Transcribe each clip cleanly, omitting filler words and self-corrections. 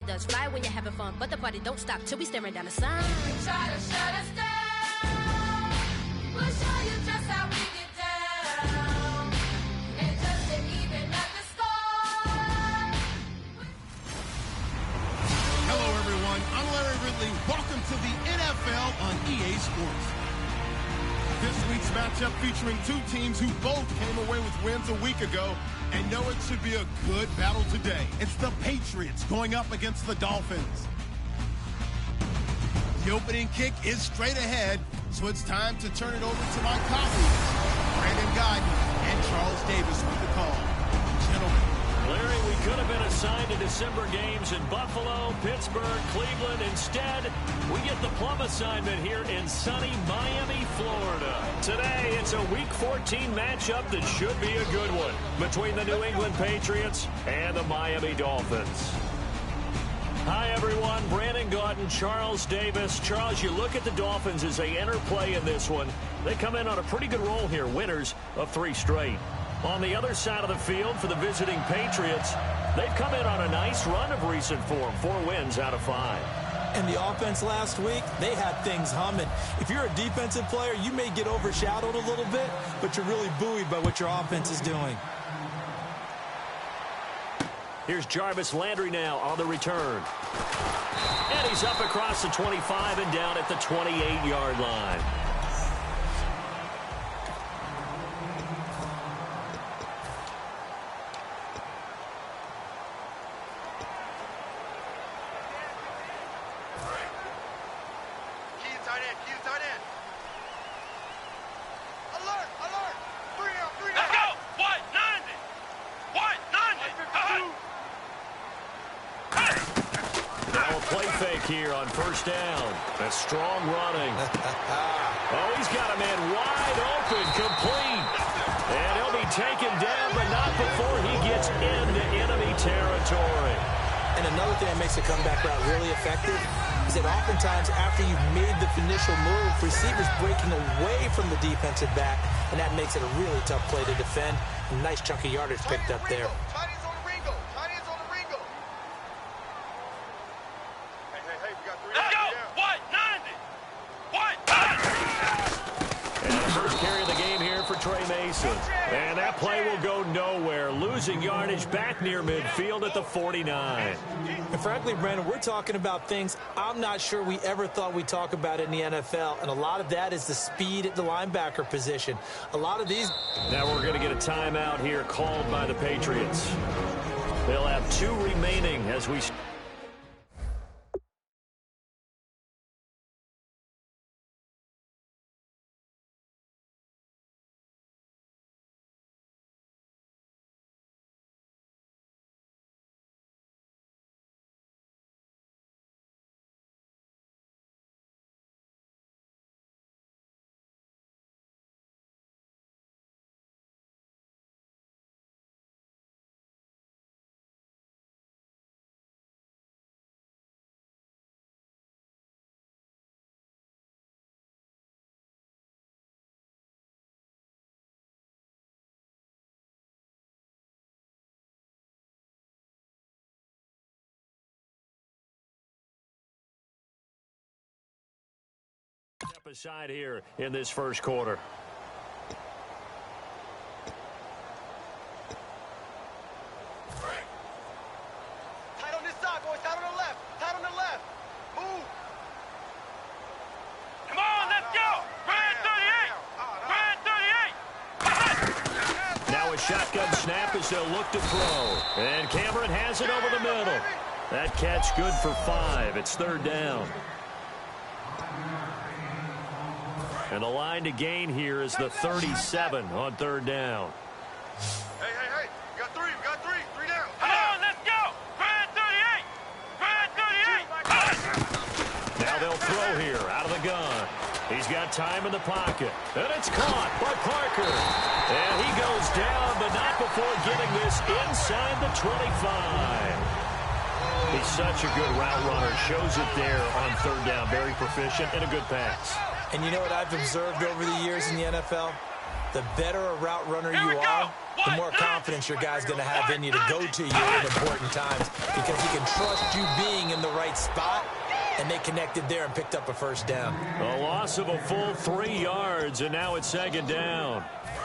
Does fly when you're having fun, but the party don't stop till we staring down the sun. Try to shut us down. We'll show you just how we get down. And just to even up the score. Hello, everyone. I'm Larry Ridley. Welcome to the NFL on EA Sports. This week's matchup featuring two teams who both came away with wins a week ago and know it should be a good battle today. It's the Patriots going up against the Dolphins. The opening kick is straight ahead, so it's time to turn it over to my colleagues, Brandon Godden and Charles Davis with the call. Gentlemen. Larry, we could have been assigned to December games in Buffalo, Pittsburgh, Cleveland. Instead, we get the plum assignment here in sunny Miami, Florida. Today, it's a Week 14 matchup that should be a good one between the New England Patriots and the Miami Dolphins. Hi, everyone. Brandon Gaudin, Charles Davis. Charles, you look at the Dolphins as they enter play in this one. They come in on a pretty good roll here, winners of 3 straight. On the other side of the field for the visiting Patriots, they've come in on a nice run of recent form, 4 wins out of 5. And the offense last week, they had things humming. If you're a defensive player, you may get overshadowed a little bit, but you're really buoyed by what your offense is doing. Here's Jarvis Landry now on the return. And he's up across the 25 and down at the 28-yard line. Here on first down. A strong running. Oh, he's got a man wide open, complete. And he'll be taken down, but not before he gets into enemy territory. And another thing that makes a comeback route really effective is that oftentimes after you've made the initial move, receivers breaking away from the defensive back, and that makes it a really tough play to defend. A nice chunk of yardage picked up there. And that play will go nowhere, losing yardage back near midfield at the 49. And frankly, Brandon, we're talking about things I'm not sure we ever thought we'd talk about in the NFL, and a lot of that is the speed at the linebacker position. A lot of these... Now we're going to get a timeout here called by the Patriots. They'll have 2 remaining as we... Step aside here in this first quarter. Tight on this side, boys. Tight on the left. Tight on the left. Move. Come on, let's go. Brand 38. Brand 38. Now a shotgun snap as they'll look to throw. And Cameron has it over the middle. That catch good for 5. It's 3rd down. And the line to gain here is the 37 on 3rd down. Hey. We got 3. 3 down. Come on, let's go. Brand 38. Brand 38. Now they'll throw here out of the gun. He's got time in the pocket. And it's caught by Parker. And he goes down, but not before getting this inside the 25. He's such a good route runner. Shows it there on 3rd down. Very proficient and a good pass. And you know what I've observed over the years in the NFL? the better a route runner you are, the more confidence your guy's going to have in you to go to you in important times because he can trust you being in the right spot, and they connected there and picked up a first down. A loss of a full 3 yards, and now it's second down.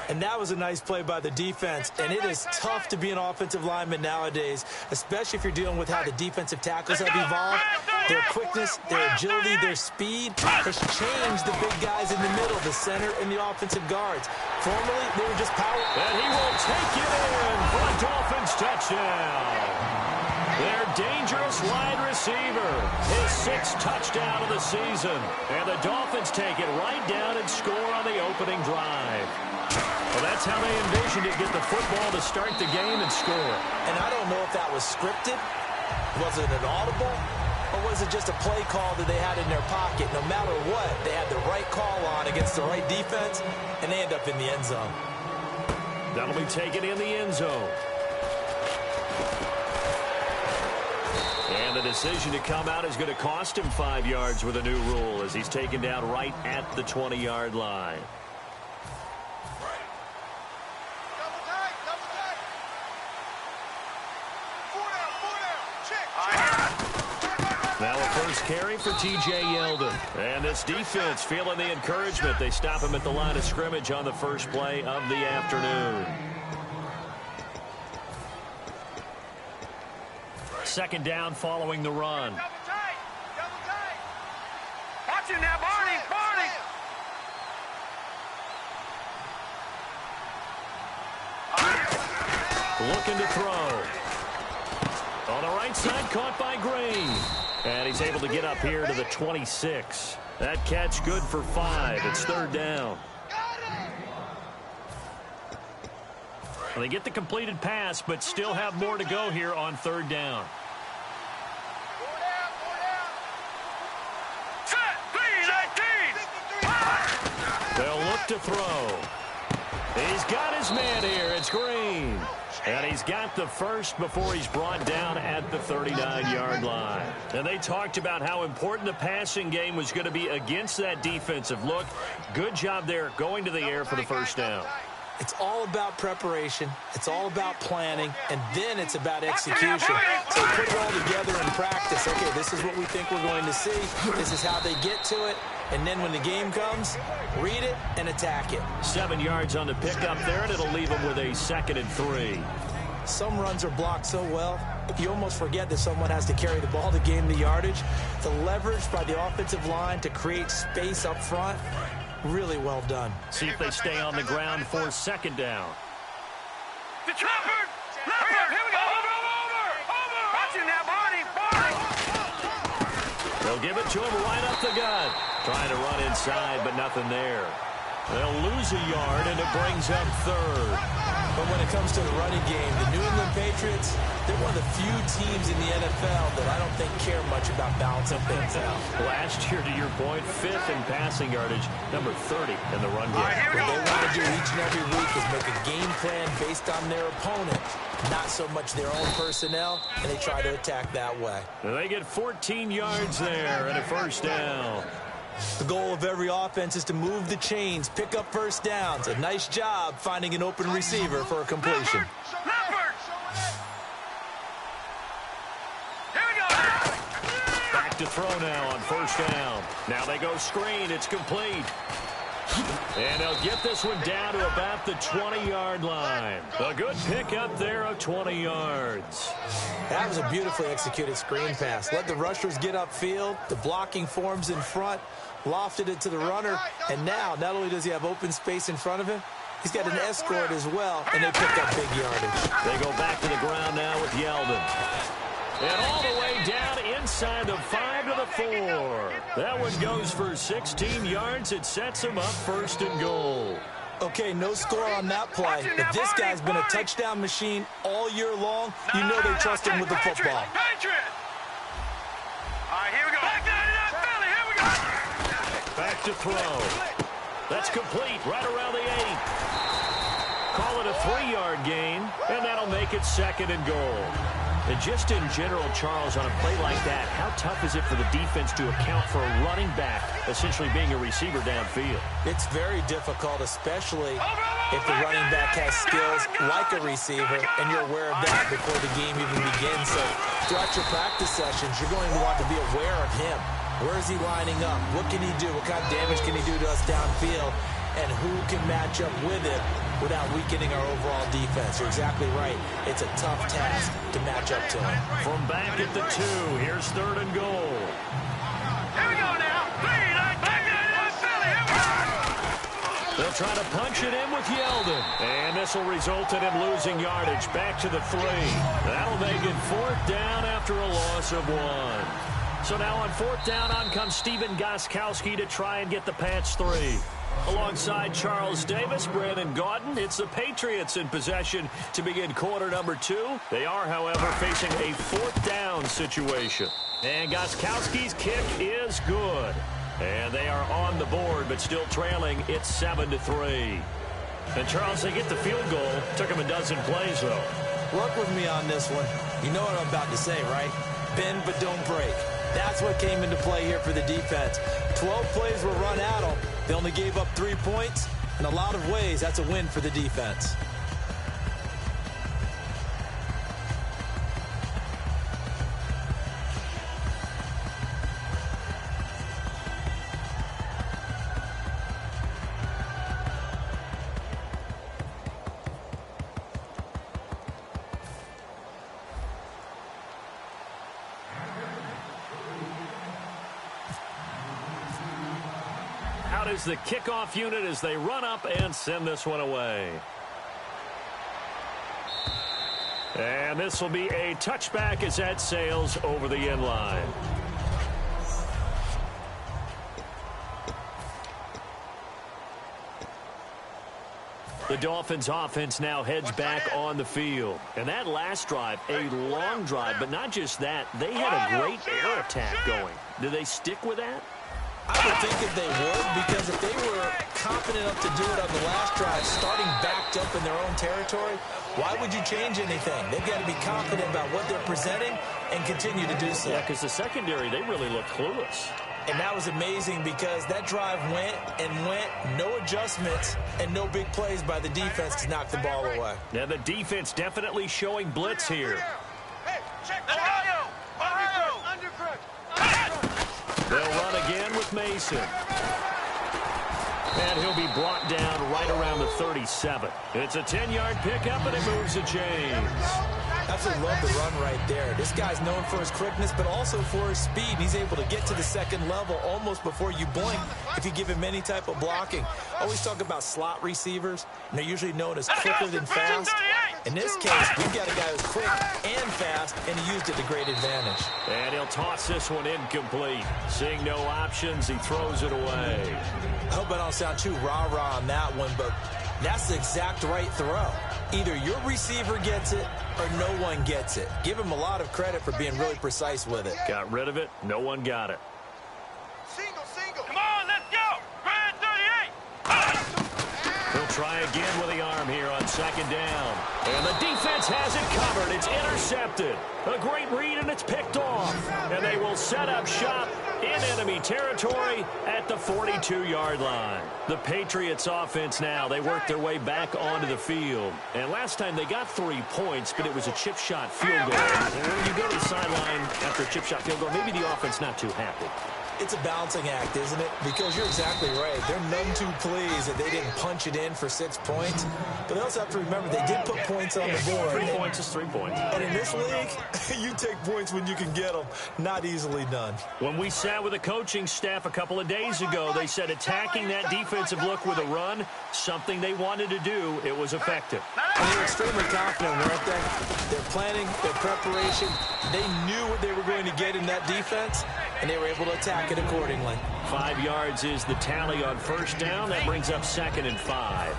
And that was a nice play by the defense. And it is tough to be an offensive lineman nowadays, especially if you're dealing with how the defensive tackles have evolved. Their quickness, their agility, their speed has changed the big guys in the middle, the center, and the offensive guards. Formerly, they were just power. And he will take it in for a Dolphins touchdown. Their dangerous wide receiver, his 6th touchdown of the season. And the Dolphins take it right down and score on the opening drive. Well, that's how they envisioned it, get the football to start the game and score. And I don't know if that was scripted. Was it an audible? Or was it just a play call that they had in their pocket? No matter what, they had the right call on against the right defense, and they end up in the end zone. That'll be taken in the end zone. And the decision to come out is going to cost him 5 yards with a new rule as he's taken down right at the 20-yard line. Now a first carry for T.J. Yeldon. And this defense feeling the encouragement. They stop him at the line of scrimmage on the first play of the afternoon. Second down following the run. Double tight. Watch him now, Barney. Looking to throw. On the right side, caught by Green. And he's able to get up here to the 26. That catch good for 5. It's third down. Well, they get the completed pass, but still have more to go here on third down. They'll look to throw. He's got his man here. It's Green. And he's got the first before he's brought down at the 39-yard line. And they talked about how important the passing game was going to be against that defensive look. Good job there going to the air for the first down. It's all about preparation. It's all about planning. And then it's about execution. So put it all together in practice. Okay, this is what we think we're going to see. This is how they get to it. And then when the game comes, read it and attack it. 7 yards on the pickup there, and it'll leave them with a 2nd and 3. Some runs are blocked so well, you almost forget that someone has to carry the ball to gain the yardage. The leverage by the offensive line to create space up front, really well done. See if they stay on the ground for second down. Leopard! Here we go! Over! Watch him now, Barney! They'll give it to him right up the gut. Trying to run inside, but nothing there. They'll lose a yard, and it brings up third. But when it comes to the running game, the New England Patriots, they're one of the few teams in the NFL that I don't think care much about balancing things out. Last year, to your point, 5th in passing yardage, number 30 in the run game. What they want to do each and every week is make a game plan based on their opponent, not so much their own personnel, and they try to attack that way. And they get 14 yards there and a first down. The goal of every offense is to move the chains, pick up first downs. A nice job finding an open receiver for a completion. Back to throw now on first down. Now they go screen. It's complete. And they'll get this one down to about the 20-yard line. A good pickup there of 20 yards. That was a beautifully executed screen pass. Let the rushers get upfield. The blocking forms in front. Lofted it to the runner. And now, not only does he have open space in front of him, he's got an escort as well, and they pick up big yardage. They go back to the ground now with Yeldon. And all the way down inside the 5 to the 4. That one goes for 16 yards. It sets him up first and goal. Okay, no score on that play, but this guy's been a touchdown machine all year long. You know they trust him with the football. All right, here we go. Here we go. Back to throw. That's complete right around the 8. Call it a 3-yard gain, and that'll make it 2nd and goal. And just in general, Charles, on a play like that, how tough is it for the defense to account for a running back essentially being a receiver downfield? It's very difficult, especially if the running back has skills like a receiver, and you're aware of that before the game even begins. So throughout your practice sessions, you're going to want to be aware of him. Where is he lining up? What can he do? What kind of damage can he do to us downfield? And who can match up with him without weakening our overall defense? You're exactly right. It's a tough task to match up to him. From back at the 2, here's 3rd and goal. Here we go now. Back in Philly. Here we go. They'll try to punch it in with Yeldon. And this will result in him losing yardage back to the 3. That'll make it 4th down after a loss of 1. So now on 4th down, on comes Stephen Gostkowski to try and get the Pats 3. Alongside Charles Davis, Brandon Gaudin, it's the Patriots in possession to begin quarter number 2. They are, however, facing a 4th down situation. And Gostkowski's kick is good. And they are on the board, but still trailing. It's 7-3. And, Charles, they get the field goal. Took them a dozen plays, though. Work with me on this one. You know what I'm about to say, right? Bend but don't break. That's what came into play here for the defense. 12 plays were run at them. They only gave up 3 points. In a lot of ways, that's a win for the defense. Out is the kickoff unit as they run up and send this one away. And this will be a touchback as that sails over the end line. The Dolphins offense now heads back on the field. And that last drive, a long drive, but not just that, they had a great air attack going. Do they stick with that? I would think that they would, because if they were confident enough to do it on the last drive, starting backed up in their own territory, why would you change anything? They've got to be confident about what they're presenting and continue to do so. Yeah, because the secondary, they really looked clueless. And that was amazing because that drive went and went, no adjustments, and no big plays by the defense to knock the ball away. Now the defense definitely showing blitz here. Hey, check Ohio. They'll run again with Mason. And he'll be brought down right around the 37. It's a 10-yard pickup, and it moves the chains. Absolutely love the run right there. This guy's known for his quickness, but also for his speed. He's able to get to the second level almost before you blink if you give him any type of blocking. I always talk about slot receivers, and they're usually known as quicker than fast. In this case, we've got a guy who's quick and fast, and he used it to great advantage. And he'll toss this one incomplete. Seeing no options, he throws it away. I hope I don't sound too rah-rah on that one, but that's the exact right throw. Either your receiver gets it or no one gets it. Give him a lot of credit for being really precise with it. Got rid of it. No one got it. Single. Come on, let's go. Red 38. He'll try again with the arm here on 2nd down. And the defense has it covered. It's intercepted. A great read, and it's picked off. And they will set up shop in enemy territory at the 42-yard line. The Patriots offense now, they work their way back onto the field. And last time they got 3 points, but it was a chip shot field goal. And when you go to the sideline after a chip shot field goal, maybe the offense not too happy. It's a balancing act, isn't it? Because you're exactly right. They're none too pleased that they didn't punch it in for 6 points. But they also have to remember they did put points on the board. 3 points is 3 points. And in this league, you take points when you can get them. Not easily done. When we sat with the coaching staff a couple of days ago, they said attacking that defensive look with a run, something they wanted to do, it was effective. And they were extremely confident, weren't they? Their planning, their preparation, they knew what they were going to get in that defense, and they were able to attack it accordingly. 5 yards is the tally on 1st down. That brings up 2nd and 5.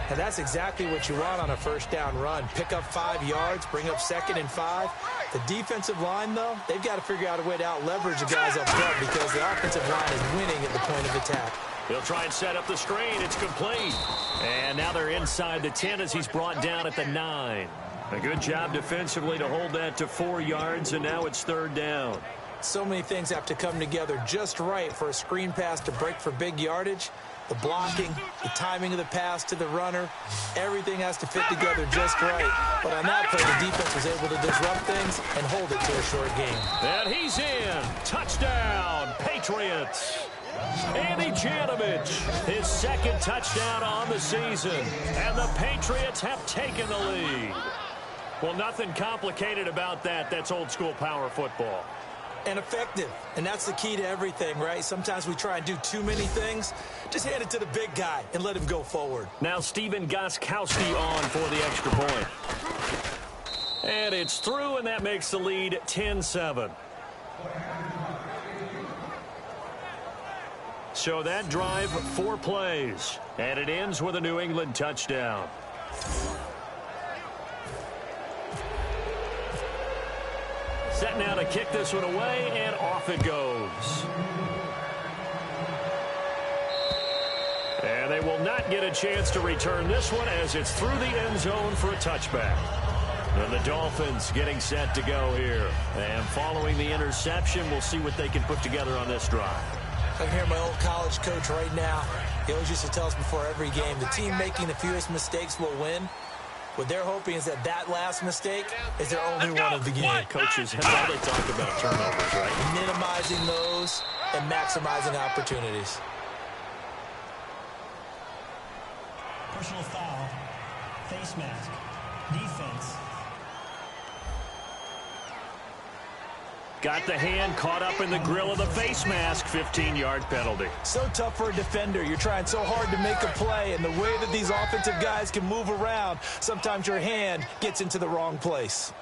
And that's exactly what you want on a 1st down run. Pick up 5 yards, bring up 2nd and 5. The defensive line, though, they've got to figure out a way to out-leverage the guys up front because the offensive line is winning at the point of attack. He'll try and set up the screen. It's complete. And now they're inside the 10 as he's brought down at the 9. A good job defensively to hold that to 4 yards, and now it's third down. So many things have to come together just right for a screen pass to break for big yardage. The blocking, the timing of the pass to the runner, everything has to fit together just right. But on that play, the defense was able to disrupt things and hold it to a short game. And he's in. Touchdown, Patriots. Andy Janovich, his second touchdown on the season. And the Patriots have taken the lead. Well, nothing complicated about that. That's old-school power football. And effective. And that's the key to everything, right? Sometimes we try and do too many things. Just hand it to the big guy and let him go forward. Now Stephen Gostkowski on for the extra point. And it's through, and that makes the lead 10-7. So that drive, 4 plays. And it ends with a New England touchdown. Set now to kick this one away, and off it goes. And they will not get a chance to return this one as it's through the end zone for a touchback. And the Dolphins getting set to go here. And following the interception, we'll see what they can put together on this drive. I can hear my old college coach right now. He always used to tell us before every game, the team making the fewest mistakes will win. What they're hoping is that last mistake is their only one of the game. Coaches, that's all they talk about, turnovers, right? Minimizing those and maximizing opportunities. Personal foul, face mask, defense. Got the hand caught up in the grill of the face mask, 15-yard penalty. So tough for a defender. You're trying so hard to make a play, and the way that these offensive guys can move around, sometimes your hand gets into the wrong place.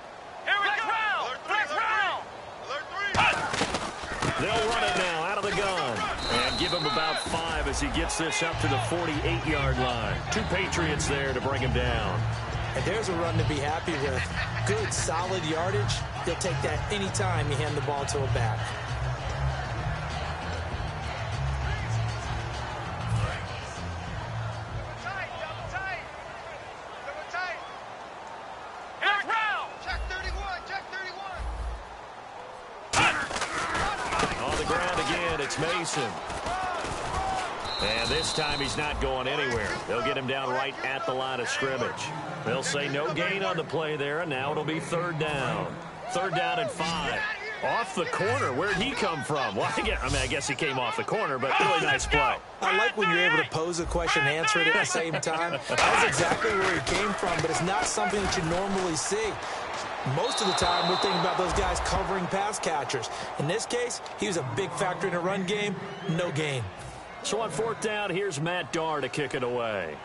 Here we go. Flex round. They'll run it now out of the gun and give him about 5 as he gets this up to the 48-yard line. 2 Patriots there to bring him down. And there's a run to be happy with. Good, solid yardage. He'll take that anytime you hand the ball to a back. Tight, double tight. Double tight. Flex round. Check 31, check 31. On the ground again, it's Mason. And this time he's not going anywhere. They'll get him down right at the line of scrimmage. They'll say no gain on the play there, and now it'll be third down. Third down and 5. Off the corner. Where'd he come from? Well, I guess he came off the corner, but really nice play. I like when you're able to pose a question and answer it at the same time. That's exactly where he came from, but it's not something that you normally see. Most of the time, we're thinking about those guys covering pass catchers. In this case, he was a big factor in a run game. No gain. So on fourth down, here's Matt Darr to kick it away.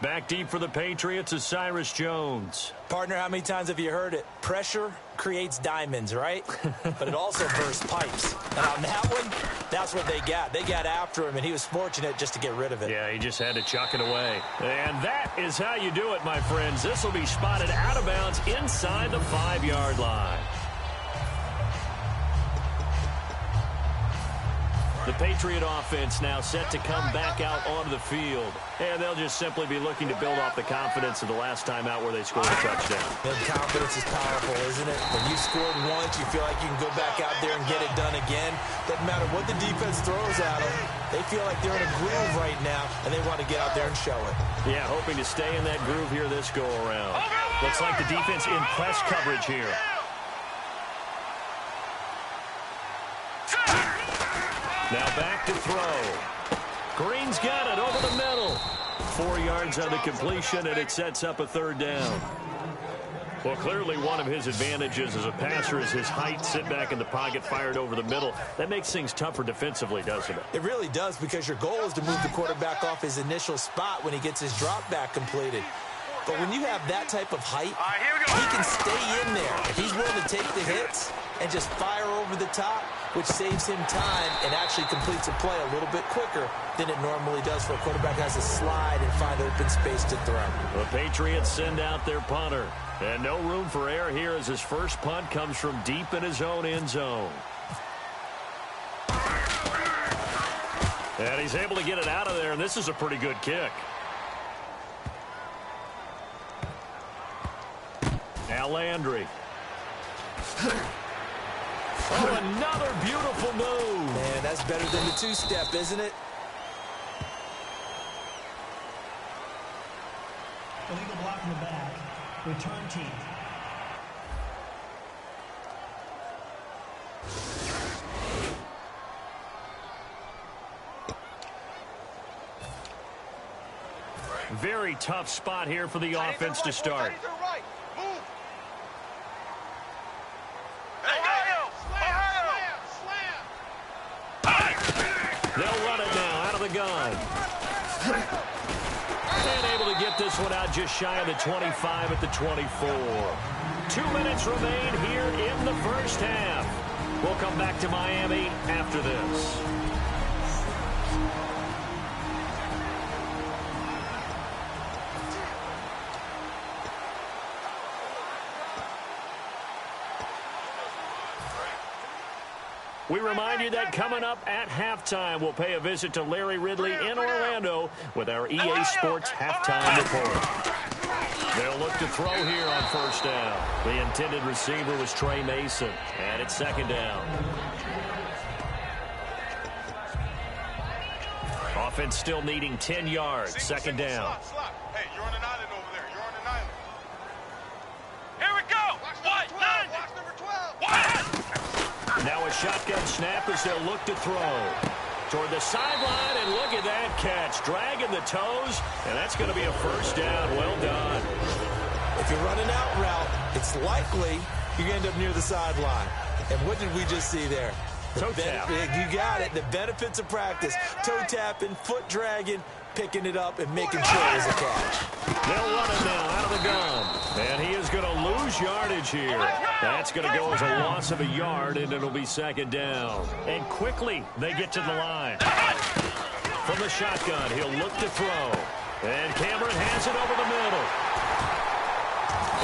Back deep for the Patriots is Cyrus Jones. Partner, how many times have you heard it? Pressure creates diamonds, right? But it also bursts pipes. And on that one, that's what they got. They got after him, and he was fortunate just to get rid of it. Yeah, he just had to chuck it away. And that is how you do it, my friends. This will be spotted out of bounds inside the 5-yard line. The Patriot offense now set to come back out onto the field. And they'll just simply be looking to build off the confidence of the last time out where they scored a touchdown. And confidence is powerful, isn't it? When you scored once, you feel like you can go back out there and get it done again. Doesn't matter what the defense throws at them. They feel like they're in a groove right now, and they want to get out there and show it. Yeah, hoping to stay in that groove here this go-around. Looks like the defense in press coverage here. Now back to throw. Green's got it over the middle. 4 yards on the completion, and it sets up a third down. Well, clearly one of his advantages as a passer is his height. Sit back in the pocket, fired over the middle. That makes things tougher defensively, doesn't it? It really does, because your goal is to move the quarterback off his initial spot when he gets his drop back completed. But when you have that type of height, he can stay in there. If he's willing to take the hits and just fire over the top, which saves him time and actually completes a play a little bit quicker than it normally does for a quarterback who has to slide and find open space to throw. The Patriots send out their punter. And no room for error here as his first punt comes from deep in his own end zone. And he's able to get it out of there, and this is a pretty good kick. Now Landry. Oh, another beautiful move. Man, that's better than the two-step, isn't it? Illegal block in the back. Return team. Very tough spot here for the offense to start. They'll run it now out of the gun. And able to get this one out just shy of the 25 at the 24. 2 minutes remain here in the first half. We'll come back to Miami after this. We remind you that coming up at halftime, we'll pay a visit to Larry Ridley in Orlando with our EA Sports halftime report. They'll look to throw here on first down. The intended receiver was Trey Mason, and it's second down. Offense still needing 10 yards, second down. Hey, you're on an island over there. You're on an island. Here we go. Watch number 12. What? Now a shotgun snap as they'll look to throw. Toward the sideline, and look at that catch. Dragging the toes, and that's going to be a first down. Well done. If you're running out route, it's likely you end up near the sideline. And what did we just see there? Toe tap. You got it. The benefits of practice. Toe tapping, foot dragging, picking it up, and making sure it was a catch. They'll run it now out of the gun. And he is going to lose yardage here. That's going to go as a loss of a yard, and it'll be second down. And quickly, they get to the line. From the shotgun, he'll look to throw. And Cameron has it over the middle.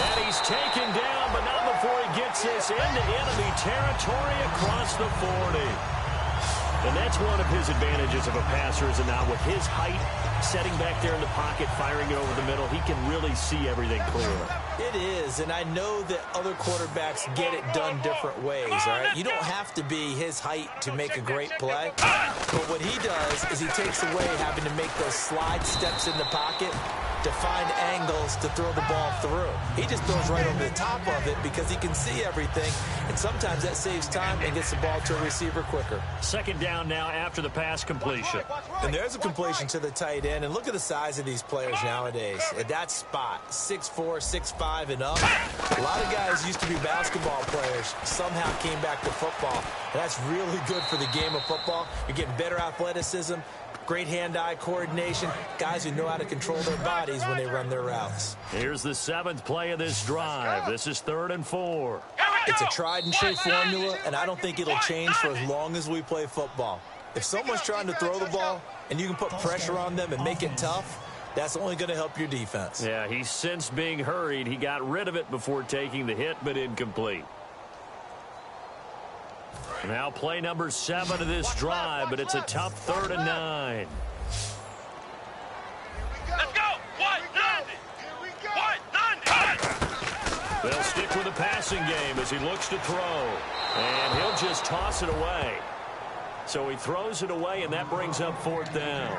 And he's taken down, but not before he gets this into enemy territory across the 40. And that's one of his advantages of a passer, is now with his height, setting back there in the pocket, firing it over the middle, he can really see everything clearly. It is, and I know that other quarterbacks get it done different ways, all right? You don't have to be his height to make a great play, but what he does is he takes away having to make those slide steps in the pocket to find angles to throw the ball through. He just throws right over the top of it because he can see everything, and sometimes that saves time and gets the ball to a receiver quicker. Second down now after the pass completion. And there's a completion to the tight end, and look at the size of these players nowadays. At that spot, 6'4", 6'5", and up. A lot of guys used to be basketball players, somehow came back to football. And that's really good for the game of football. You're getting better athleticism, great hand-eye coordination, guys who know how to control their bodies when they run their routes. Here's the 7th play of this drive. This is 3rd and 4. It's a tried-and-true formula, and I don't think it'll change for as long as we play football. If someone's trying to throw the ball and you can put pressure on them and make it tough, that's only going to help your defense. Yeah, he's since being hurried. He got rid of it before taking the hit, but incomplete. Now play number 7 of this drive, but it's a tough 3rd and 9. Let's go. What? They'll stick with the passing game as he looks to throw. And he'll just toss it away. So he throws it away, and that brings up 4th down.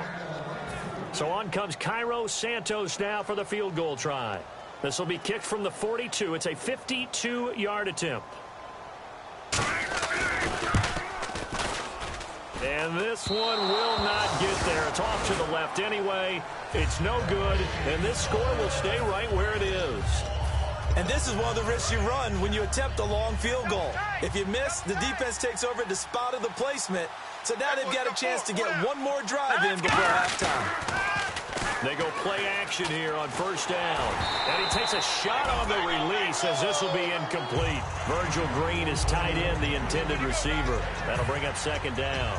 So on comes Cairo Santos now for the field goal try. This will be kicked from the 42. It's a 52-yard attempt. And this one will not get there. It's off to the left anyway. It's no good, and this score will stay right where it is. And this is one of the risks you run when you attempt a long field goal. If you miss, the defense takes over at the spot of the placement. So now they've got a chance to get one more drive in before halftime. They go play action here on first down. And he takes a shot on the release as this will be incomplete. Virgil Green is tied in, the intended receiver. That'll bring up second down.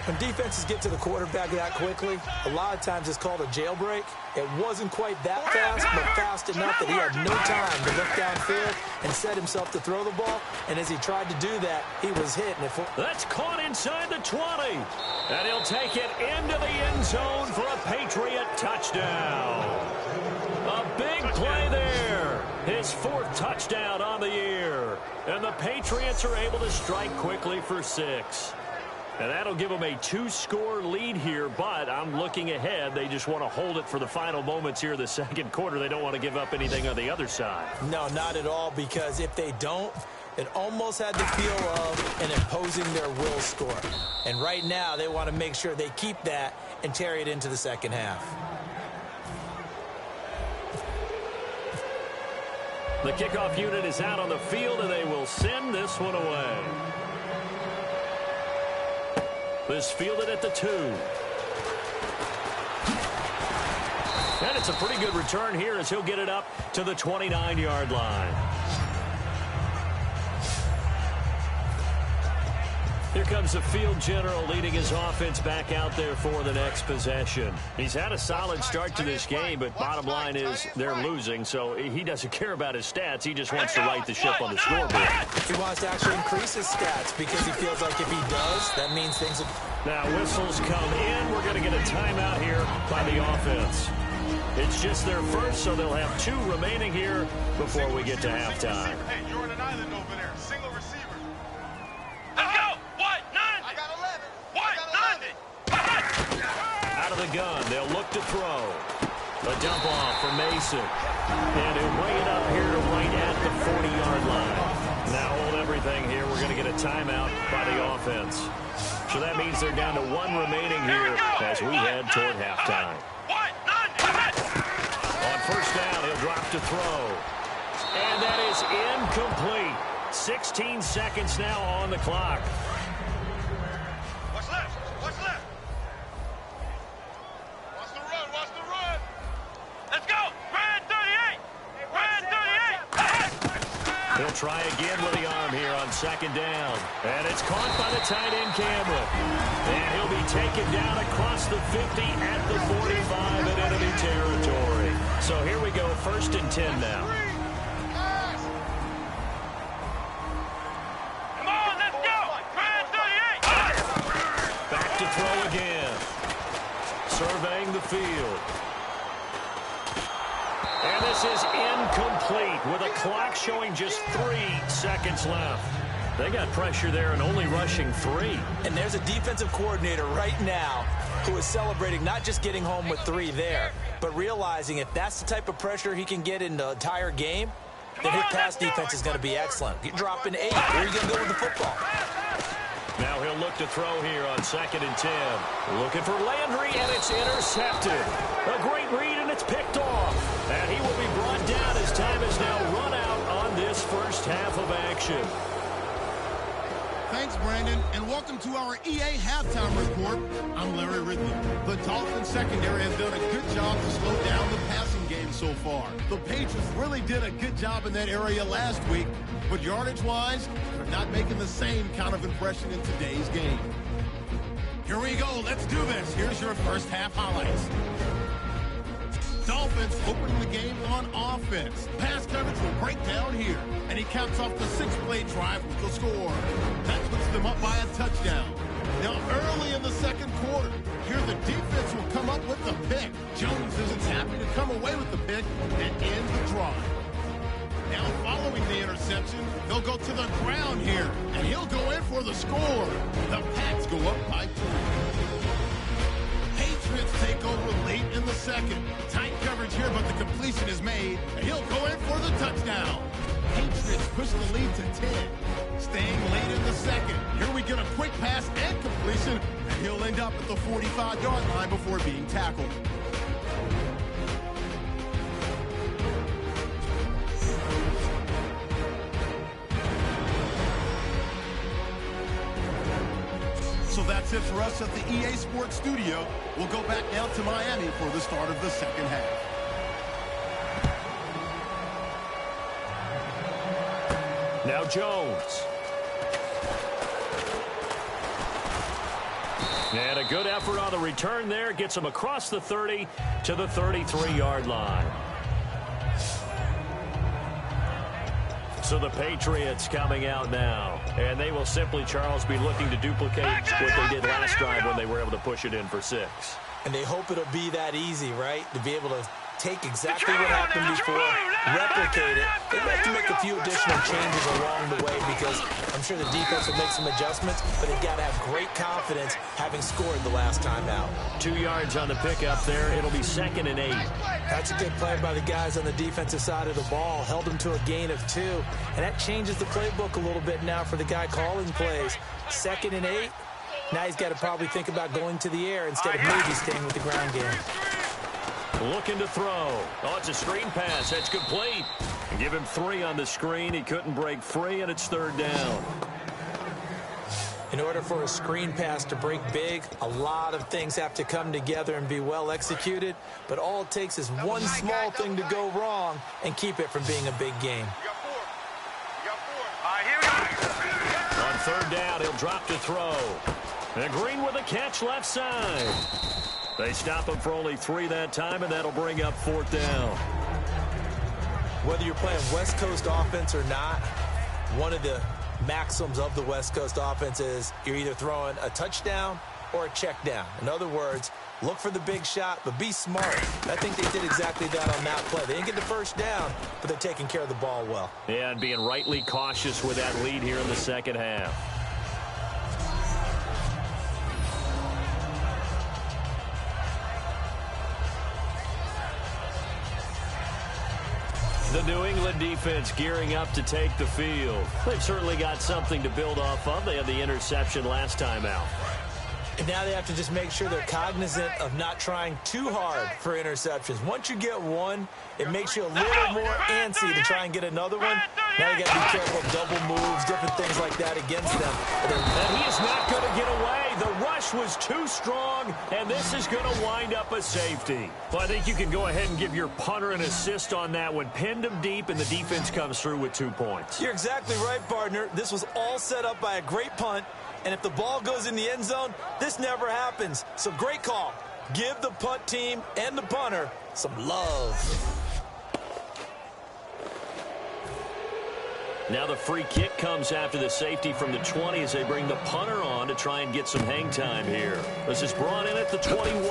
When defenses get to the quarterback that quickly, a lot of times it's called a jailbreak. It wasn't quite that fast, but fast enough that he had no time to look downfield and set himself to throw the ball. And as he tried to do that, he was hit. And that's caught inside the 20. And he'll take it into the end zone for a Patriot touchdown. A big play there. His 4th touchdown on the year. And the Patriots are able to strike quickly for 6. And that'll give them a 2-score lead here, but I'm looking ahead. They just want to hold it for the final moments here in the second quarter. They don't want to give up anything on the other side. No, not at all, because if they don't, it almost had the feel of an imposing their will score. And right now, they want to make sure they keep that and carry it into the second half. The kickoff unit is out on the field, and they will send this one away. This fielded at the 2. And it's a pretty good return here as he'll get it up to the 29-yard line. Here comes the field general leading his offense back out there for the next possession. He's had a solid start to this game, but bottom line is they're losing, so he doesn't care about his stats. He just wants to right the ship on the scoreboard. He wants to actually increase his stats because he feels like if he does, that means things will... Now whistles come in. We're going to get a timeout here by the offense. It's just their first, so they'll have 2 remaining here before we get to halftime. Hey, you're on an island over there. Single receiver. Let's go! What? None! I got 11. What? None! Out of the gun, they'll look to throw. A dump off for Mason. And he'll bring it up here to right at the 40-yard line. Now hold everything here. We're going to get a timeout by the offense. So that means they're down to 1 remaining here as we head toward halftime. What? None! On first down, he'll drop to throw. And that is incomplete. 16 seconds now on the clock. What's left? What's left? Watch the run. Watch the run. Let's go! Red 38! Red 38! He'll try again with the arm here on second down. And it's caught by the tight end, Cameron. And he'll be taken down across the 50 at the 45 in enemy territory. So here we go, 1st and 10 now. Come on, let's go! Red 38! Back to throw again. Surveying the field. And this is incomplete with a clock showing just 3 seconds left. They got pressure there and only rushing 3. And there's a defensive coordinator right now who is celebrating not just getting home with 3 there, but realizing if that's the type of pressure he can get in the entire game, then his pass defense is going to be excellent. You're dropping 8. Where are you going to go with the football? Now he'll look to throw here on 2nd and 10. Looking for Landry, and it's intercepted. A great read, and it's picked off. And he will be brought down as time is now run out on this first half of action. Thanks, Brandon, and welcome to our EA Halftime Report. I'm Larry Ridley. The Dolphins secondary has done a good job to slow down the passing game so far. The Patriots really did a good job in that area last week, but yardage-wise, they're not making the same kind of impression in today's game. Here we go. Let's do this. Here's your first half highlights. Dolphins opening the game on offense. Pass coverage will break down here, and he caps off the 6-play drive with the score. That puts them up by a touchdown. Now, early in the second quarter, here the defense will come up with the pick. Jones isn't happy to come away with the pick and end the drive. Now, following the interception, they'll go to the ground here, and he'll go in for the score. The Pats go up by 2. Patriots take over late in the second. Tight coverage here, but the completion is made, and he'll go in for the touchdown. Patriots push the lead to 10. Staying late in the second. Here we get a quick pass and completion, and he'll end up at the 45-yard line before being tackled. So that's it for us at the EA Sports Studio. We'll go back now to Miami for the start of the second half. Now Jones. And a good effort on the return there. Gets them across the 30 to the 33-yard line. So the Patriots coming out now. And they will simply, Charles, be looking to duplicate what they did last drive when they were able to push it in for 6. And they hope it'll be that easy, right? To be able to take exactly what happened before, replicate it. They have to make a few additional changes along the way because I'm sure the defense will make some adjustments, but they've got to have great confidence having scored the last time out. 2 yards on the pickup there. It'll be 2nd and 8. That's a good play by the guys on the defensive side of the ball. Held them to a gain of 2, and that changes the playbook a little bit now for the guy calling plays. 2nd and 8. Now he's got to probably think about going to the air instead of maybe staying with the ground game. Looking to throw. Oh, it's a screen pass. That's complete. Give him 3 on the screen. He couldn't break free, and it's 3rd down. In order for a screen pass to break big, a lot of things have to come together and be well executed, but all it takes is one small thing to go wrong and keep it from being a big game. On 3rd down, he'll drop to throw. And Green with a catch left side. They stop him for only 3 that time, and that'll bring up 4th down. Whether you're playing West Coast offense or not, one of the maxims of the West Coast offense is you're either throwing a touchdown or a check down. In other words, look for the big shot, but be smart. I think they did exactly that on that play. They didn't get the first down, but they're taking care of the ball well. Yeah, and being rightly cautious with that lead here in the second half. The New England defense gearing up to take the field. They've certainly got something to build off of. They had the interception last time out. And now they have to just make sure they're cognizant of not trying too hard for interceptions. Once you get one, it makes you a little more antsy to try and get another one. Now you got to be careful of double moves, different things like that against them. And he is not going to get away. The rush was too strong, and this is going to wind up a safety. Well, I think you can go ahead and give your punter an assist on that one. Pinned him deep, and the defense comes through with 2 points. You're exactly right, partner. This was all set up by a great punt. And if the ball goes in the end zone, this never happens. So great call. Give the punt team and the punter some love. Now the free kick comes after the safety from the 20 as they bring the punter on to try and get some hang time here. This is brought in at the 21.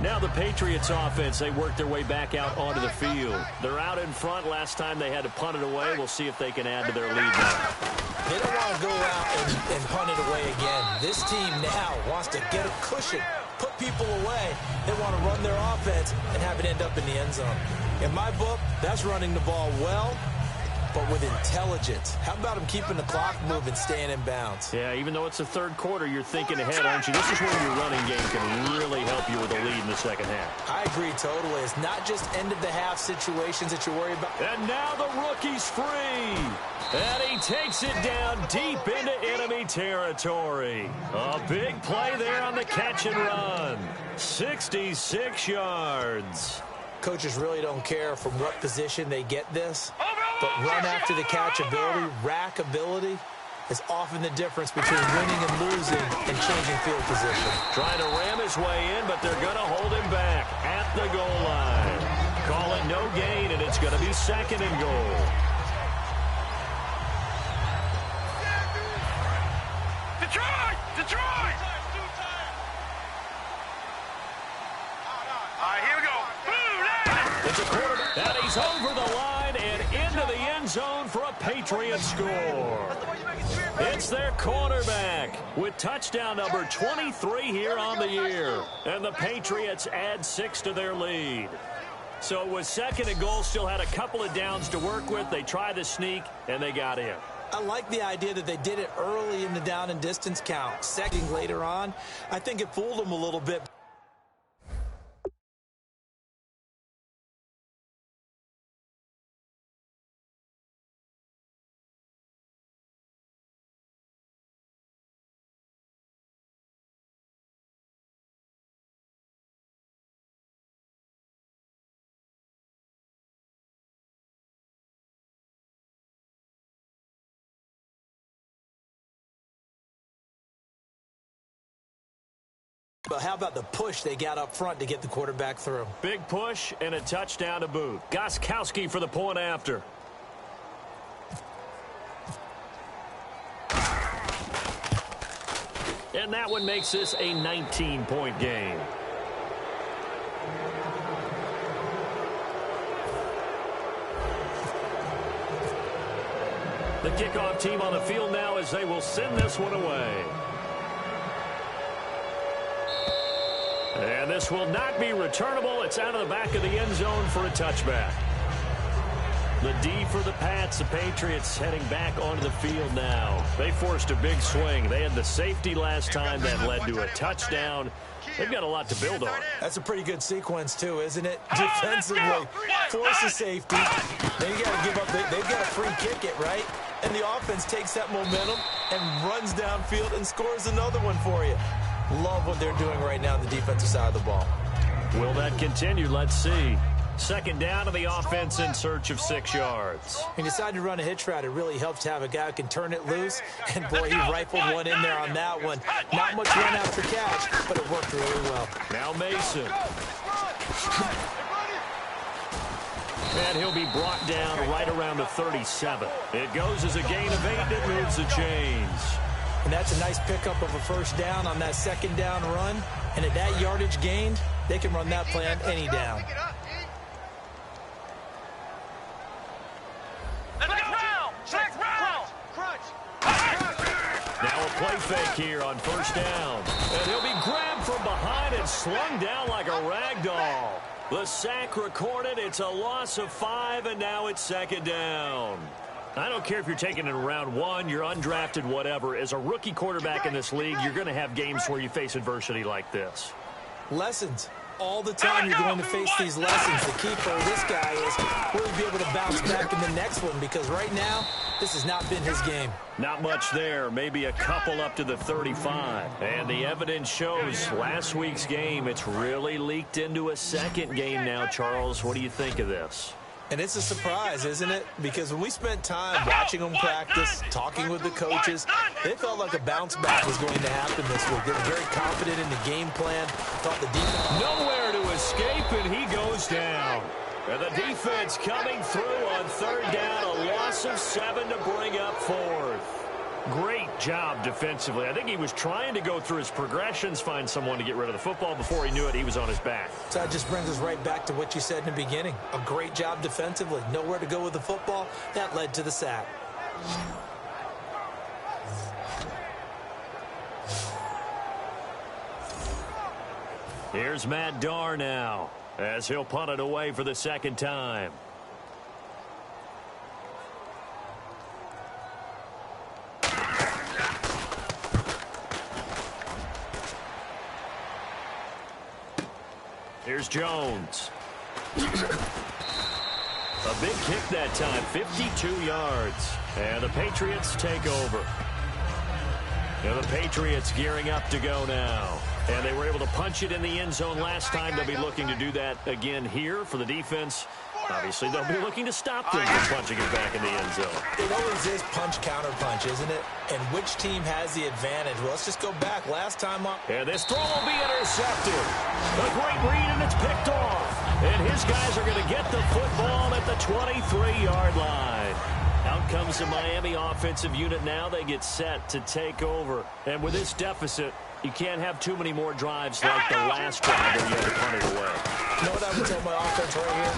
Now the Patriots offense, they work their way back out onto the field. They're out in front. Last time they had to punt it away. We'll see if they can add to their lead now. They don't want to go out and punt it away again. This team now wants to get a cushion, put people away. They want to run their offense and have it end up in the end zone. In my book, that's running the ball well, but with intelligence. How about them keeping the clock moving, staying in bounds? Yeah, even though it's the 3rd quarter, you're thinking ahead, aren't you? This is where your running game can really help you with a lead in the second half. I agree totally. It's not just end-of-the-half situations that you're worried about. And now the rookie's free. And he takes it down deep into enemy territory. A big play there on the catch and run. 66 yards. Coaches really don't care from what position they get this, but run after the catch ability, rack ability, is often the difference between winning and losing and changing field position. Trying to ram his way in, but they're going to hold him back at the goal line. Call it no gain, and it's going to be 2nd and goal. Detroit! Detroit! All right, here we go. It's a quarterback, and he's over the line and into the end zone for a Patriot score. It's their quarterback with touchdown number 23 here on the year. And the Patriots add 6 to their lead. So it was 2nd and goal, still had a couple of downs to work with. They tried the sneak, and they got in. I like the idea that they did it early in the down and distance count. Second later on, I think it fooled them a little bit. But how about the push they got up front to get the quarterback through? Big push and a touchdown to boot. Gostkowski for the point after. And that one makes this a 19-point game. The kickoff team on the field now as they will send this one away. And this will not be returnable. It's out of the back of the end zone for a touchback. The D for the Pats. The Patriots heading back onto the field now. They forced a big swing. They had the safety last time that led to a touchdown. They've got a lot to build on. That's a pretty good sequence, too, isn't it? Defensively, force a safety. Then you got to give up. They've got to free kick it, right? And the offense takes that momentum and runs downfield and scores another one for you. Love what they're doing right now on the defensive side of the ball. Will that continue? Let's see. Second down to the offense in search of 6 yards. He decided to run a hitch route. It really helps to have a guy who can turn it loose. And, boy, he rifled one in there on that one. Not much run after catch, but it worked really well. Now Mason. And he'll be brought down right around the 37. It goes as a gain of 8. It moves the chains. And that's a nice pickup of a first down on that second down run. And at that yardage gained, they can run that play on any down. Now a play fake here on first down. And he'll be grabbed from behind and slung down like a rag doll. The sack recorded. It's a loss of 5, and now it's second down. I don't care if you're taking it in round 1, you're undrafted, whatever. As a rookie quarterback in this league, you're going to have games where you face adversity like this. Lessons. All the time you're going to face these lessons. The key for this guy is will he be able to bounce back in the next one? Because right now, this has not been his game. Not much there. Maybe a couple up to the 35. And the evidence shows last week's game, it's really leaked into a second game now, Charles. What do you think of this? And it's a surprise, isn't it? Because when we spent time watching them practice, talking with the coaches, they felt like a bounce back was going to happen this week. They were very confident in the game plan. Thought the defense... Nowhere to escape, and he goes down. And the defense coming through on third down, a loss of 7 to bring up 4th. Great job defensively. I think he was trying to go through his progressions, find someone to get rid of the football. Before he knew it, he was on his back. So that just brings us right back to what you said in the beginning. A great job defensively. Nowhere to go with the football. That led to the sack. Here's Matt Darr now, as he'll punt it away for the second time. Here's Jones. A big kick that time, 52 yards. And the Patriots take over. And the Patriots gearing up to go now. And they were able to punch it in the end zone last time. They'll be looking to do that again here for the defense. Obviously, they'll be looking to stop them from punching it back in the end zone. It always is punch-counter-punch, isn't it? And which team has the advantage? Well, let's just go back. Last time up. And this throw will be intercepted. A great read, and it's picked off. And his guys are going to get the football at the 23-yard line. Out comes the Miami offensive unit now. They get set to take over. And with this deficit, you can't have too many more drives like the last drive where you had to punt it away. You know what I would tell my offense right here?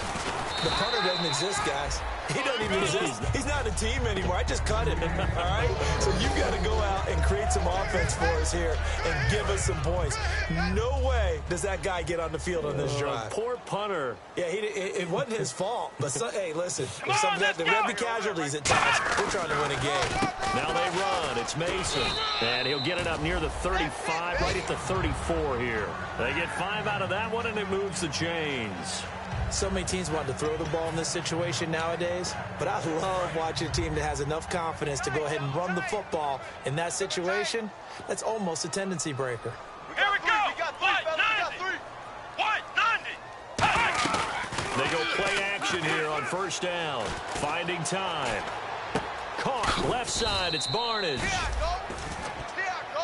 The punter doesn't exist, guys. He doesn't even exist. He's not a team anymore. I just cut him, all right? So you got to go out and create some offense for us here and give us some points. No way does that guy get on the field on this drive. Poor punter. Yeah, it wasn't his fault. But, hey, listen, if some there will be casualties at times. We're trying to win a game. Now they run. It's Mason. And he'll get it up near the 35, right at the 34 here. They get 5 out of that one, and it moves the chains. So many teams want to throw the ball in this situation nowadays, but I love watching a team that has enough confidence to go ahead and run the football in that situation. That's almost a tendency breaker. Here we go. We got 3, fellas. We got 3. White, 90. They go play action here on first down. Finding time. Caught left side. It's Barnage. Here I go. Here I go.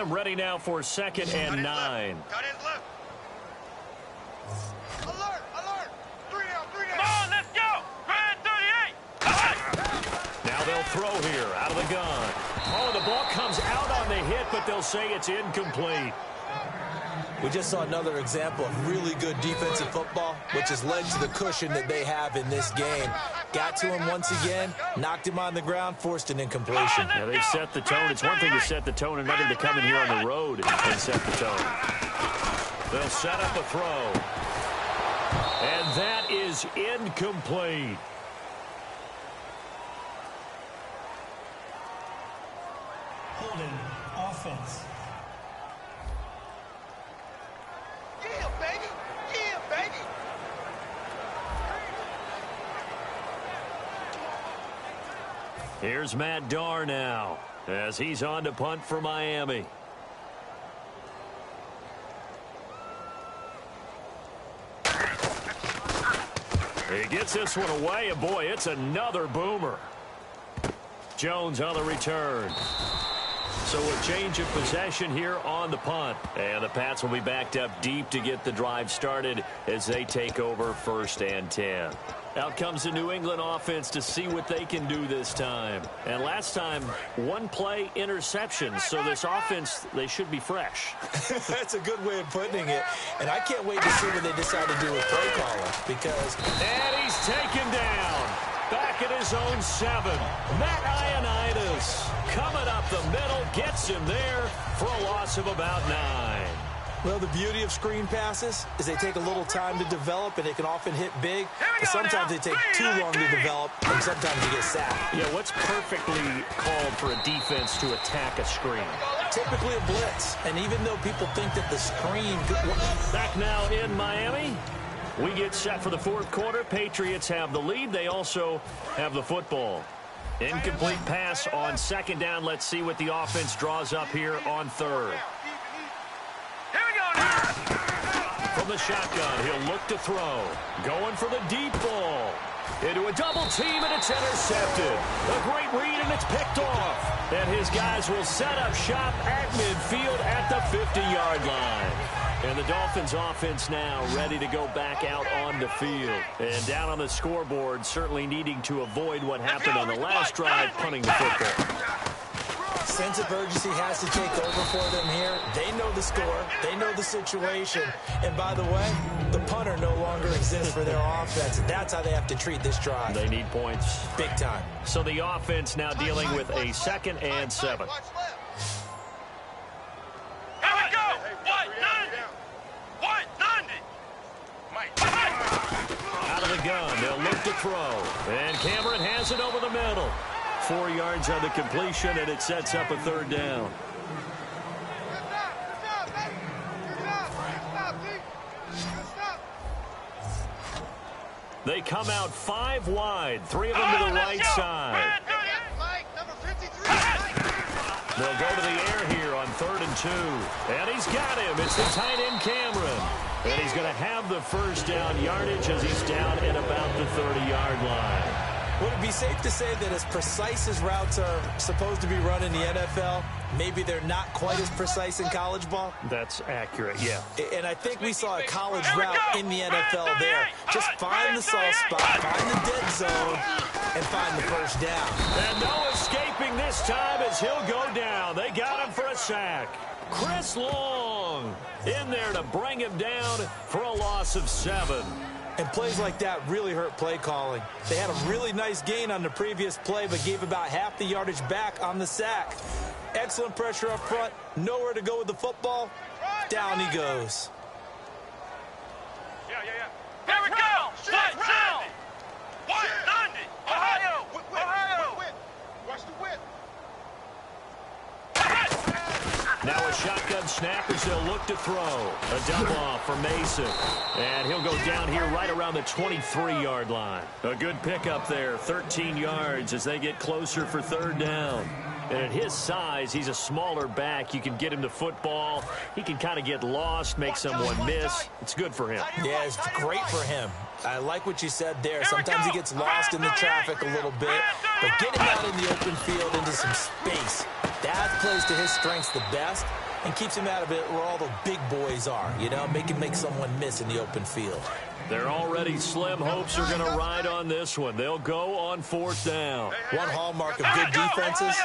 And ready now for 2nd and 9. Tight ends left. Alert, alert. 3 down, 3 down. Come on, let's go. Grand 38. Now they'll throw here out of the gun. Oh, the ball comes out on the hit, but they'll say it's incomplete. We just saw another example of really good defensive football, which has led to the cushion that they have in this game. Got to him once again, knocked him on the ground, forced an incompletion. Yeah, they've set the tone. It's one thing to set the tone, another to come in here on the road and set the tone. They'll set up a throw. And that is incomplete. Holding offense. Yeah, baby. Yeah, baby. Here's Matt Darr now as he's on to punt for Miami. He gets this one away, and boy, it's another boomer. Jones on the return. So a change of possession here on the punt. And the Pats will be backed up deep to get the drive started as they take over 1st and 10. Out comes the New England offense to see what they can do this time. And last time, 1 play interception. So this offense, they should be fresh. That's a good way of putting it. And I can't wait to see what they decide to do with play calling. Because... And he's taken down. Back at his own 7. Matt Ioannidis coming up the middle, gets him there for a loss of about 9. Well, the beauty of screen passes is they take a little time to develop, and they can often hit big. But sometimes they take too long to develop, and sometimes you get sacked. Yeah, what's perfectly called for a defense to attack a screen? Typically a blitz. And even though people think that the screen... Back now in Miami. We get set for the 4th quarter. Patriots have the lead. They also have the football. Incomplete pass on 2nd down. Let's see what the offense draws up here on 3rd. Here we go now. From the shotgun, he'll look to throw. Going for the deep ball. Into a double team, and it's intercepted. A great read, and it's picked off. And his guys will set up shop at midfield at the 50-yard line. And the Dolphins offense now ready to go back out on the field. And down on the scoreboard, certainly needing to avoid what happened on the last drive, punting the football. Sense of urgency has to take over for them here. They know the score. They know the situation. And by the way, the punter no longer exists for their offense. And that's how they have to treat this drive. They need points. Big time. So the offense now dealing with a 2nd and 7. Here we go. 190. 190. Out of the gun, they'll look to throw. And Cameron has it over the middle. 4 yards on the completion, and it sets up a 3rd down. They come out 5 wide, 3 of them to the right side. They'll go to the air here on 3rd and 2. And he's got him. It's the tight end Cameron. And he's going to have the 1st down yardage as he's down at about the 30-yard line. Would it be safe to say that as precise as routes are supposed to be run in the NFL, maybe they're not quite as precise in college ball? That's accurate, yeah. And I think we saw a college route in the NFL there. Just find the soft spot, find the dead zone, and find the 1st down. And no escaping this time as he'll go down. They got him for a sack. Chris Long in there to bring him down for a loss of 7. And plays like that really hurt play calling. They had a really nice gain on the previous play, but gave about half the yardage back on the sack. Excellent pressure up front. Nowhere to go with the football. Down he goes. Yeah. Here we go. 190. 190. Ohio. Watch the whip. Now a shotgun snap as they'll look to throw. A dump off for Mason. And he'll go down here right around the 23-yard line. A good pickup there, 13 yards as they get closer for 3rd down. And at his size, he's a smaller back. You can get him the football. He can kind of get lost, make someone miss. It's good for him. Yeah, it's great for him. I like what you said there. Sometimes he gets lost in the traffic a little bit. But get him out in the open field into some space. That's plays to his strengths the best and keeps him out of it where all the big boys are, you know, make someone miss in the open field. Their already slim hopes are going to ride on this one. They'll go on 4th down. One hallmark of good defenses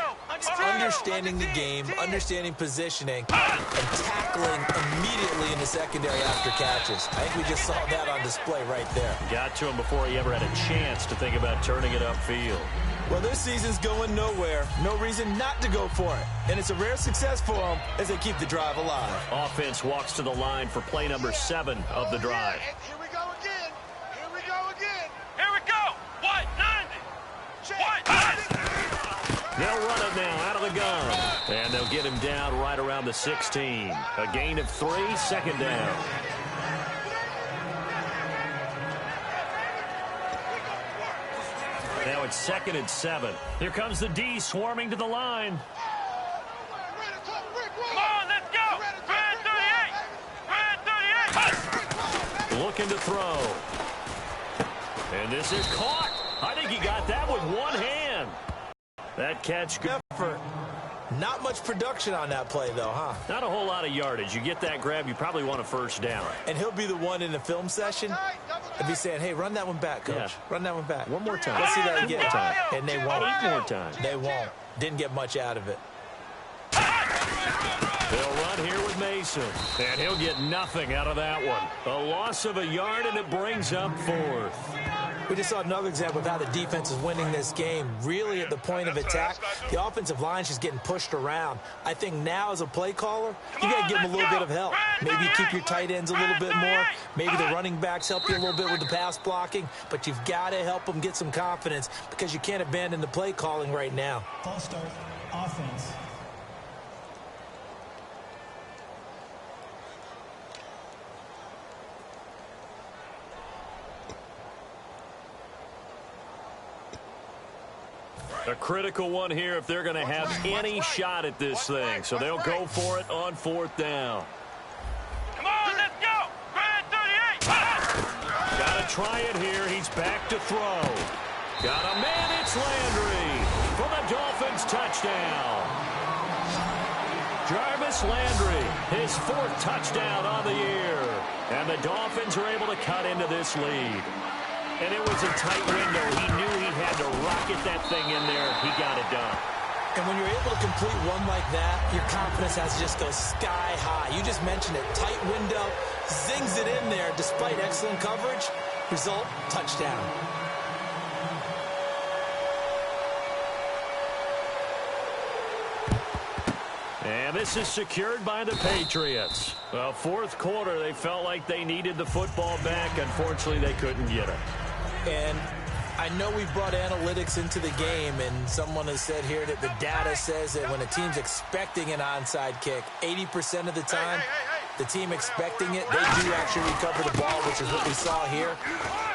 is understanding the game, understanding positioning, and tackling immediately in the secondary after catches. I think we just saw that on display right there. Got to him before he ever had a chance to think about turning it upfield. Well, this season's going nowhere. No reason not to go for it. And it's a rare success for them as they keep the drive alive. Offense walks to the line for play number 7 of the drive. Here we go again. Here we go again. Here we go. What? 90. What? They'll run it now out of the gun. And they'll get him down right around the 16. A gain of 3, 2nd down. Now it's 2nd and 7. Here comes the D swarming to the line. Come on, let's go. Red 38. Red 38. Looking to throw. And this is caught. I think he got that with one hand. That catch good. Effort. Not much production on that play, though, huh? Not a whole lot of yardage. You get that grab, you probably want a 1st down. And he'll be the one in the film session and be saying, hey, run that one back, Coach. Yeah. Run that one back. One more time. Let's see that again. One more time. And they won't. 8 more times. They won't. Didn't get much out of it. They'll run here with Mason. And he'll get nothing out of that one. A loss of a yard, and it brings up 4th. We just saw another example of how the defense is winning this game. Really at the point of attack, the offensive line's just getting pushed around. I think now as a play caller, you got to give them a little bit of help. Maybe you keep your tight ends a little bit more. Maybe the running backs help you a little bit with the pass blocking. But you've got to help them get some confidence because you can't abandon the play calling right now. False start, offense. A critical one here if they're going to have any shot at this thing. So they'll go for it on 4th down. Come on, let's go. Red 38. Got to try it here. He's back to throw. Got a man. It's Landry for the Dolphins touchdown. Jarvis Landry, his 4th touchdown on the year. And the Dolphins are able to cut into this lead. And it was a tight window. He knew he had to rocket that thing in there. He got it done. And when you're able to complete one like that, your confidence has to just go sky high. You just mentioned it. Tight window, zings it in there despite excellent coverage. Result, touchdown. And this is secured by the Patriots. Well, 4th quarter, they felt like they needed the football back. Unfortunately, they couldn't get it. And I know we've brought analytics into the game, and someone has said here that the data says that when a team's expecting an onside kick, 80% of the time, the team expecting it, they do actually recover the ball, which is what we saw here.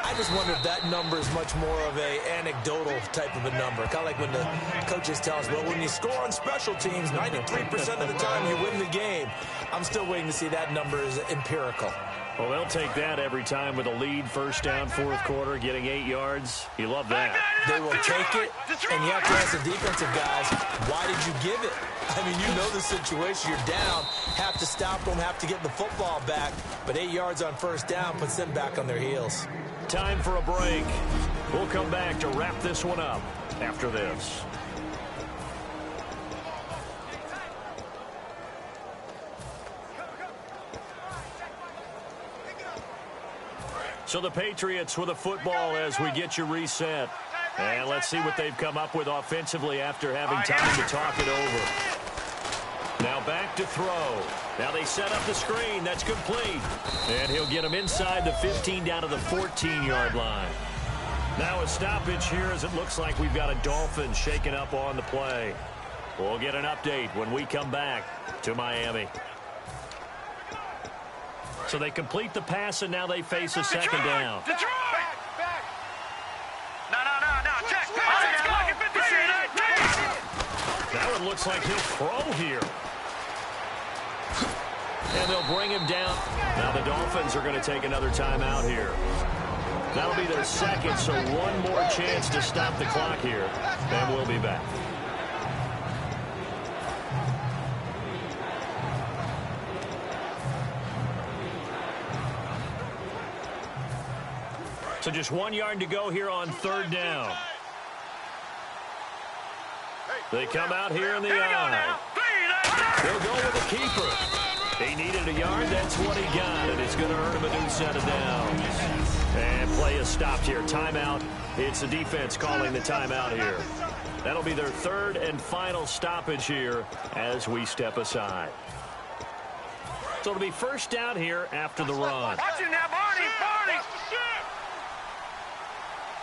I just wonder if that number is much more of a anecdotal type of a number. Kind of like when the coaches tell us, well, when you score on special teams, 93% of the time you win the game. I'm still waiting to see that number is empirical. Well, they'll take that every time with a lead, 1st down, 4th quarter, getting 8 yards. You love that. They will take it, and you have to ask the defensive guys, why did you give it? I mean, you know the situation. You're down, have to stop them, have to get the football back, but 8 yards on 1st down puts them back on their heels. Time for a break. We'll come back to wrap this one up after this. So the Patriots with a football as we get you reset. And let's see what they've come up with offensively after having time to talk it over. Now back to throw. Now they set up the screen. That's complete. And he'll get him inside the 15 down to the 14-yard line. Now a stoppage here as it looks like we've got a Dolphin shaking up on the play. We'll get an update when we come back to Miami. So they complete the pass, and now they face a 2nd down. Detroit! Back. No. Check. That one looks like he'll throw here. And they'll bring him down. Now the Dolphins are going to take another timeout here. That'll be their 2nd, so one more chance to stop the clock here. And we'll be back. So just 1 yard to go here on third down. They come out here in the I. They'll go with the keeper. He needed a yard. That's what he got, and it's going to earn him a new set of downs. And play is stopped here. Timeout. It's the defense calling the timeout here. That'll be their third and final stoppage here as we step aside. So it'll be first down here after the run. Watch it now, Barney.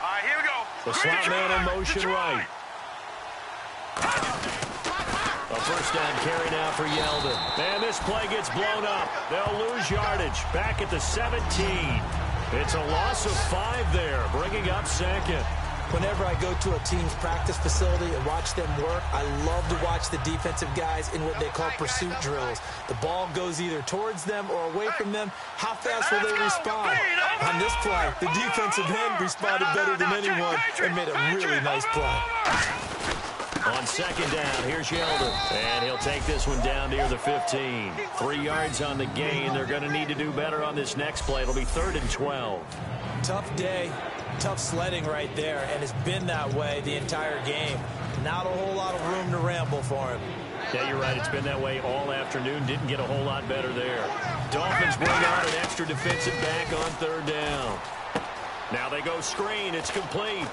All right, here we go. The slot man in motion right. A first down carry now for Yeldon. And this play gets blown up. They'll lose yardage. Back at the 17. It's a loss of 5 there, bringing up second. Whenever I go to a team's practice facility and watch them work, I love to watch the defensive guys in what they call pursuit drills. The ball goes either towards them or away from them. How fast will they respond? On this play, the defensive end responded better than anyone and made a really nice play. On second down, here's Yeldon. And he'll take this one down near the 15. 3 yards on the gain. They're going to need to do better on this next play. It'll be 3rd and 12. Tough day, tough sledding right there, and it's been that way the entire game. Not a whole lot of room to ramble for him. Yeah, you're right. It's been that way all afternoon. Didn't get a whole lot better there. Dolphins bring on an extra defensive back on third down. Now they go screen. It's complete.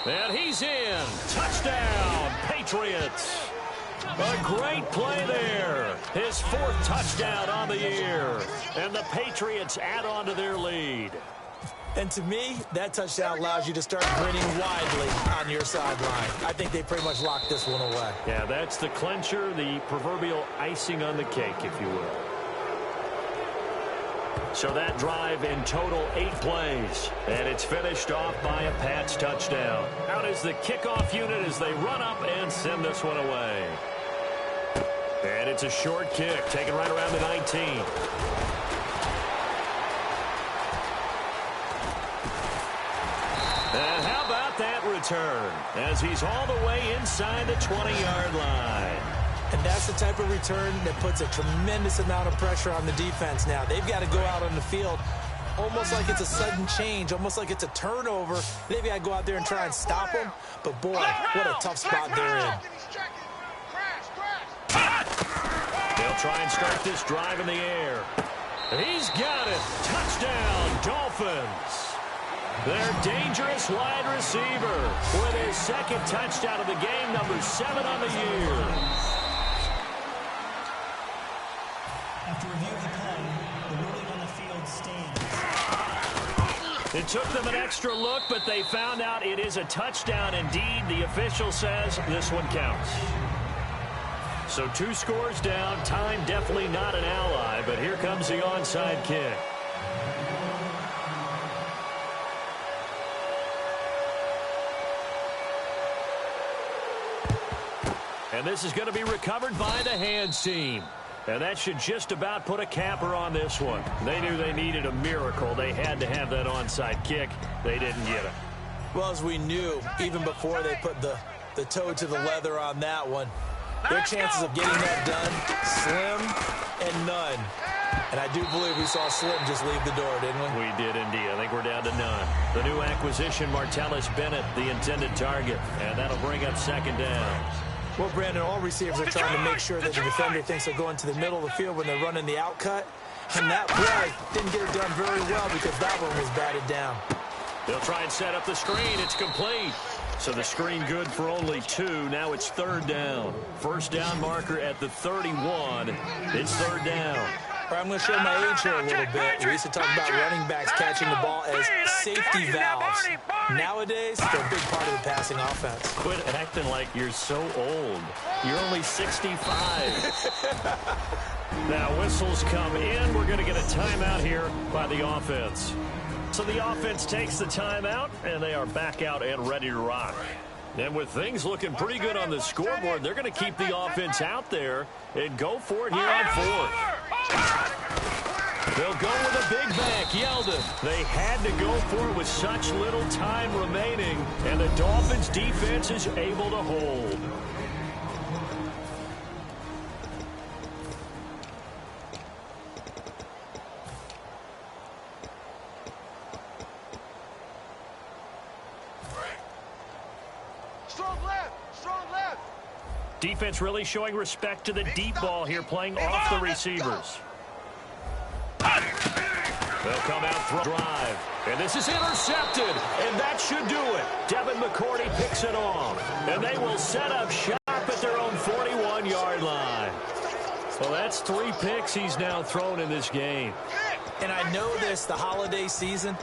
And he's in. Touchdown, Patriots. A great play there. His 4th touchdown on the year. And the Patriots add on to their lead. And to me, that touchdown allows you to start grinning widely on your sideline. I think they pretty much locked this one away. Yeah, that's the clincher, the proverbial icing on the cake, if you will. So that drive in total 8 plays. And it's finished off by a Pats touchdown. Out is the kickoff unit as they run up and send this one away. And it's a short kick, taken right around the 19. And how about that return as he's all the way inside the 20-yard line. And that's the type of return that puts a tremendous amount of pressure on the defense now. They've got to go out on the field almost like it's a sudden change, almost like it's a turnover. They've got to go out there and try and stop them. But, boy, what a tough spot they're in. They'll try and start this drive in the air. He's got it. Touchdown, Dolphins. Their dangerous wide receiver with his 2nd touchdown of the game, number 7 on the year. After review of the play, the ruling on the field stands. It took them an extra look, but they found out it is a touchdown indeed. The official says this one counts. So 2 scores down. Time definitely not an ally, but here comes the onside kick. And this is going to be recovered by the hands team. And that should just about put a capper on this one. They knew they needed a miracle. They had to have that onside kick. They didn't get it. Well, as we knew, even before they put the toe to the leather on that one, their chances of getting that done, slim and none. And I do believe we saw Slim just leave the door, didn't we? We did indeed. I think we're down to none. The new acquisition, Martellus Bennett, the intended target. And that'll bring up 2nd down. Well, Brandon, all receivers are trying to make sure that the defender thinks they're going to the middle of the field when they're running the outcut. And that play didn't get it done very well because that one was batted down. They'll try and set up the screen. It's complete. So the screen good for only 2. Now it's 3rd down. First down marker at the 31. It's 3rd down. I'm going to show my age here a little bit. We used to talk about running backs catching the ball as safety valves. Nowadays, they're a big part of the passing offense. Quit acting like you're so old. You're only 65. Now whistles come in. We're going to get a timeout here by the offense. So the offense takes the timeout, and they are back out and ready to rock. And with things looking pretty good on the scoreboard, they're going to keep the offense out there and go for it here on 4th. They'll go with a big back, Yeldon. They had to go for it with such little time remaining, and the Dolphins' defense is able to hold. Defense really showing respect to the deep ball here, playing off the receivers. They'll come out through drive. And this is intercepted. And that should do it. Devin McCourty picks it off. And they will set up shop at their own 41-yard line. Well, that's 3 picks he's now thrown in this game. And I know this, the holiday season,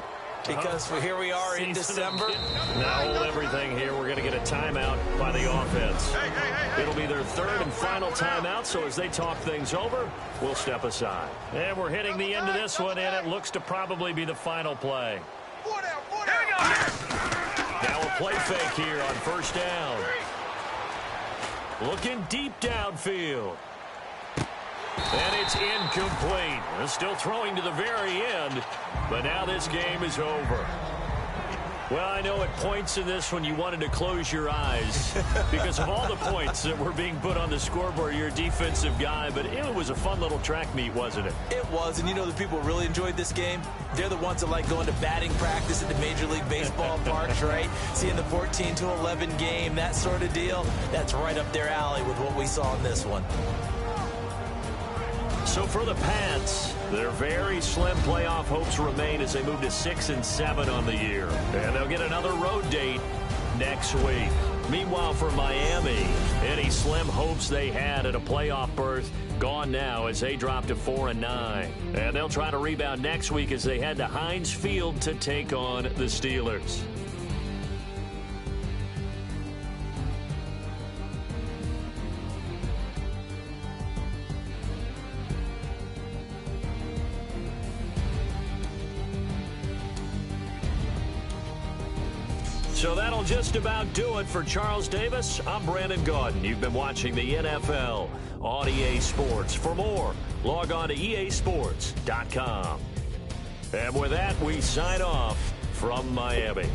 because here we are in December. Now hold everything here. We're going to get a timeout by the offense. It'll be their 3rd and final timeout, so as they talk things over, we'll step aside. And we're hitting the end of this one, and it looks to probably be the final play. Now a play fake here on 1st down. Looking deep downfield. And it's incomplete. They're still throwing to the very end, but now this game is over. Well, I know at points in this when you wanted to close your eyes because of all the points that were being put on the scoreboard. You're a defensive guy, but it was a fun little track meet, wasn't it? It was, and you know the people really enjoyed this game? They're the ones that like going to batting practice at the Major League Baseball parks, right? Seeing the 14-11 game, that sort of deal. That's right up their alley with what we saw in this one. So for the Pats, their very slim playoff hopes remain as they move to 6-7 on the year. And they'll get another road date next week. Meanwhile, for Miami, any slim hopes they had at a playoff berth gone now as they drop to 4-9. And they'll try to rebound next week as they head to Heinz Field to take on the Steelers. So that'll just about do it for Charles Davis. I'm Brandon Gaudin. You've been watching the NFL on EA Sports. For more, log on to easports.com. And with that, we sign off from Miami.